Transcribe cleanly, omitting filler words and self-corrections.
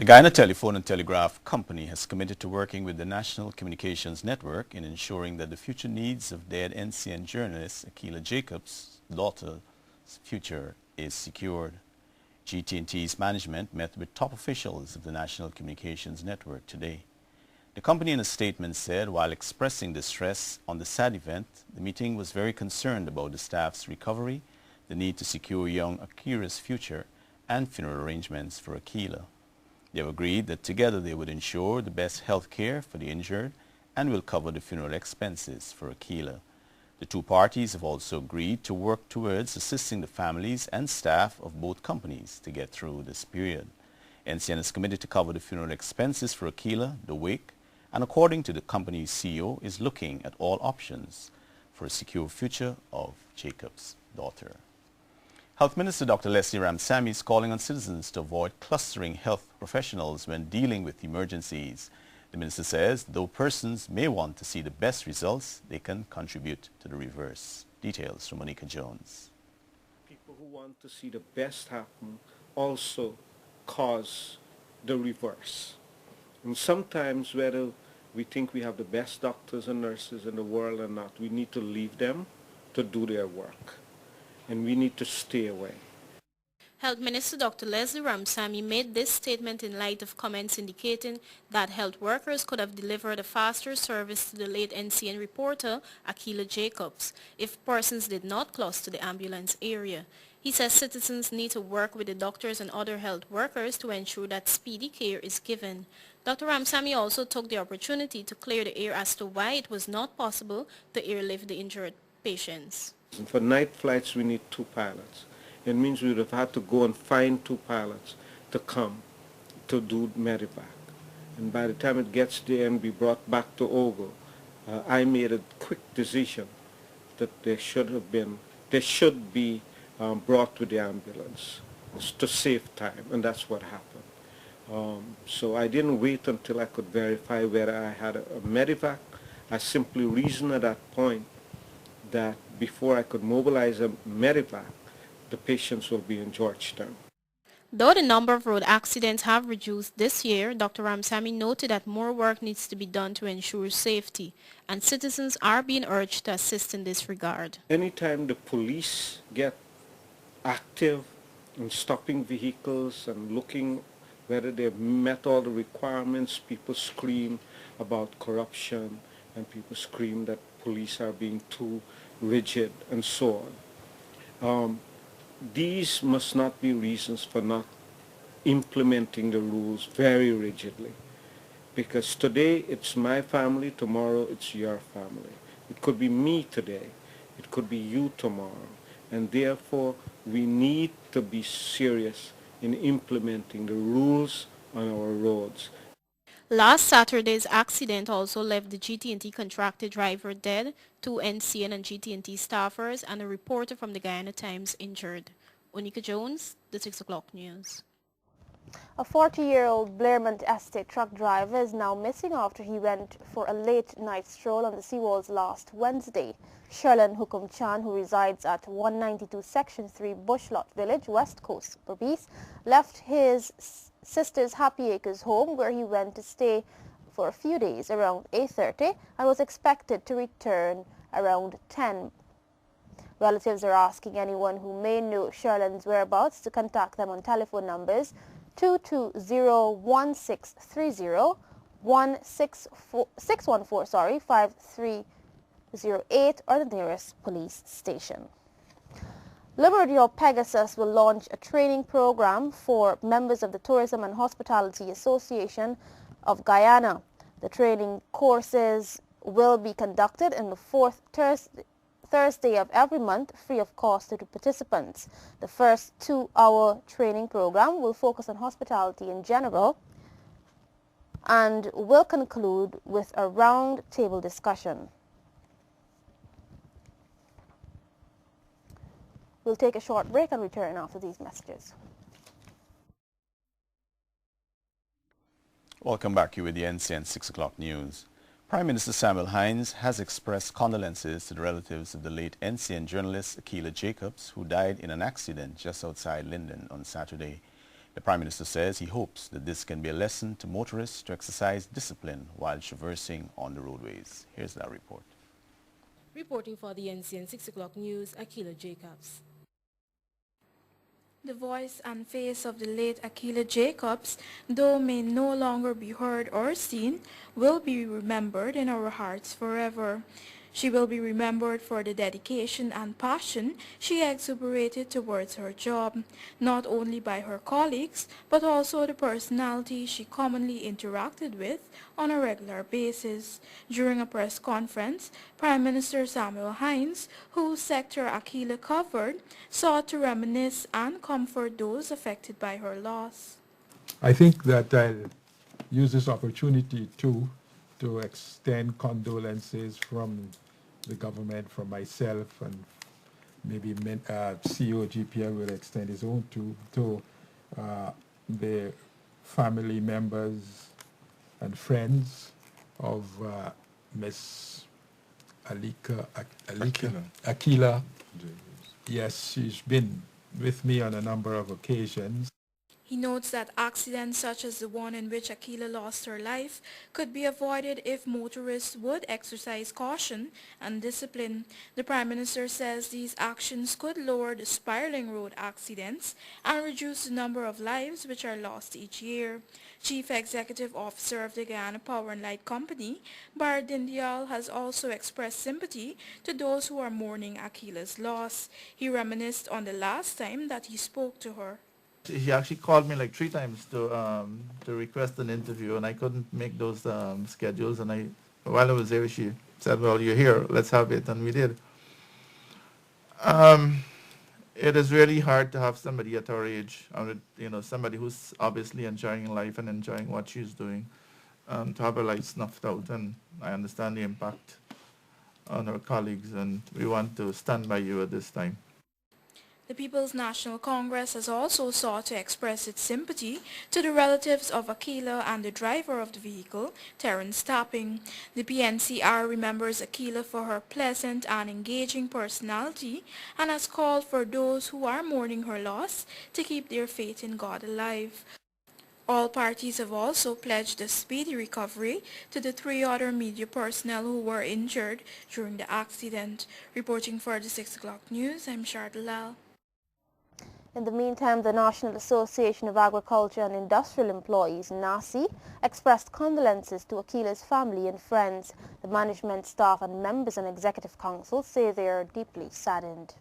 The Guyana Telephone and Telegraph Company has committed to working with the National Communications Network in ensuring that the future needs of dead NCN journalist Akila Jacobs' daughter's future is secured. GT&T's management met with top officials of the National Communications Network today. The company in a statement said while expressing distress on the sad event, the meeting was very concerned about the staff's recovery, the need to secure young Akila's future, and funeral arrangements for Akila. They have agreed that together they would ensure the best health care for the injured and will cover the funeral expenses for Akila. The two parties have also agreed to work towards assisting the families and staff of both companies to get through this period. NCN is committed to cover the funeral expenses for Akila, the wake, and according to the company's CEO, is looking at all options for a secure future of Jacob's daughter. Health Minister Dr. Leslie Ramsamy is calling on citizens to avoid clustering health professionals when dealing with emergencies. The minister says though persons may want to see the best results, they can contribute to the reverse. Details from Monica Jones. People who want to see the best happen also cause the reverse. And sometimes whether we think we have the best doctors and nurses in the world or not, we need to leave them to do their work. And we need to stay away. Health Minister Dr. Leslie Ramsamy made this statement in light of comments indicating that health workers could have delivered a faster service to the late NCN reporter Akila Jacobs if persons did not cluster the ambulance area. He says citizens need to work with the doctors and other health workers to ensure that speedy care is given. Dr. Ramsamy also took the opportunity to clear the air as to why it was not possible to airlift the injured patients. For night flights, we need 2 pilots. It means we would have had to go and find 2 pilots to come to do medevac. And by the time it gets there and be brought back to Ogo, I made a quick decision that they should be brought with the ambulance to save time, and that's what happened. So I didn't wait until I could verify whether I had a medevac. I simply reasoned at that point that before I could mobilize a medevac, the patients will be in Georgetown. Though the number of road accidents have reduced this year, Dr. Ramsamy noted that more work needs to be done to ensure safety, and citizens are being urged to assist in this regard. Anytime the police get active in stopping vehicles and looking whether they've met all the requirements, people scream about corruption and people scream that police are being too rigid and so on. These must not be reasons for not implementing the rules very rigidly, because today it's my family, tomorrow it's your family. It could be me today, it could be you tomorrow, and therefore we need to be serious in implementing the rules on our roads. Last Saturday's accident also left the GT&T contractor driver dead, 2 NCN and GT&T staffers, and a reporter from the Guyana Times injured. Onika Jones, the 6 o'clock news. A 40-year-old Blairmont Estate truck driver is now missing after he went for a late-night stroll on the seawalls last Wednesday. Sherlin Hukum Chan, who resides at 192 Section 3 Bushlot Village, West Coast, Berbice, left his sister's Happy Acres home where he went to stay for a few days around 8:30 and was expected to return around 10. Relatives are asking anyone who may know Sherlin's whereabouts to contact them on telephone numbers 220-1630, 5308 or the nearest police station. Liberty or Pegasus will launch a training program for members of the Tourism and Hospitality Association of Guyana. The training courses will be conducted in the 4th Thursday of every month, free of cost to the participants. The first 2-hour training program will focus on hospitality in general and will conclude with a round-table discussion. We'll take a short break and return after these messages. Welcome back. You with the NCN 6 o'clock news. Prime Minister Samuel Hines has expressed condolences to the relatives of the late NCN journalist Akila Jacobs, who died in an accident just outside Linden on Saturday. The Prime Minister says he hopes that this can be a lesson to motorists to exercise discipline while traversing on the roadways. Here's that report. Reporting for the NCN 6 o'clock news, Akila Jacobs. The voice and face of the late Akila Jacobs, though may no longer be heard or seen, will be remembered in our hearts forever. She will be remembered for the dedication and passion she exuberated towards her job, not only by her colleagues, but also the personalities she commonly interacted with on a regular basis. During a press conference, Prime Minister Samuel Hinds, whose sector Akila covered, sought to reminisce and comfort those affected by her loss. I think that I'll use this opportunity to extend condolences from the government, from myself, and maybe CEO GPL will extend his own to the family members and friends of Miss Akila. Yes, she's been with me on a number of occasions. He notes that accidents such as the one in which Akila lost her life could be avoided if motorists would exercise caution and discipline. The Prime Minister says these actions could lower the spiraling road accidents and reduce the number of lives which are lost each year. Chief Executive Officer of the Guyana Power and Light Company, Bar Dindial, has also expressed sympathy to those who are mourning Akila's loss. He reminisced on the last time that he spoke to her. He actually called me like 3 times to request an interview, and I couldn't make those schedules. And while I was there, she said, "Well, you're here. Let's have it," and we did. It is really hard to have somebody at our age, somebody who's obviously enjoying life and enjoying what she's doing, to have her life snuffed out. And I understand the impact on her colleagues, and we want to stand by you at this time. The People's National Congress has also sought to express its sympathy to the relatives of Akila and the driver of the vehicle, Terence Tapping. The PNCR remembers Akila for her pleasant and engaging personality and has called for those who are mourning her loss to keep their faith in God alive. All parties have also pledged a speedy recovery to the 3 other media personnel who were injured during the accident. Reporting for the 6 o'clock news, I'm Shar Dalal. In the meantime, the National Association of Agriculture and Industrial Employees, NASI, expressed condolences to Akila's family and friends. The management, staff and members and executive council say they are deeply saddened.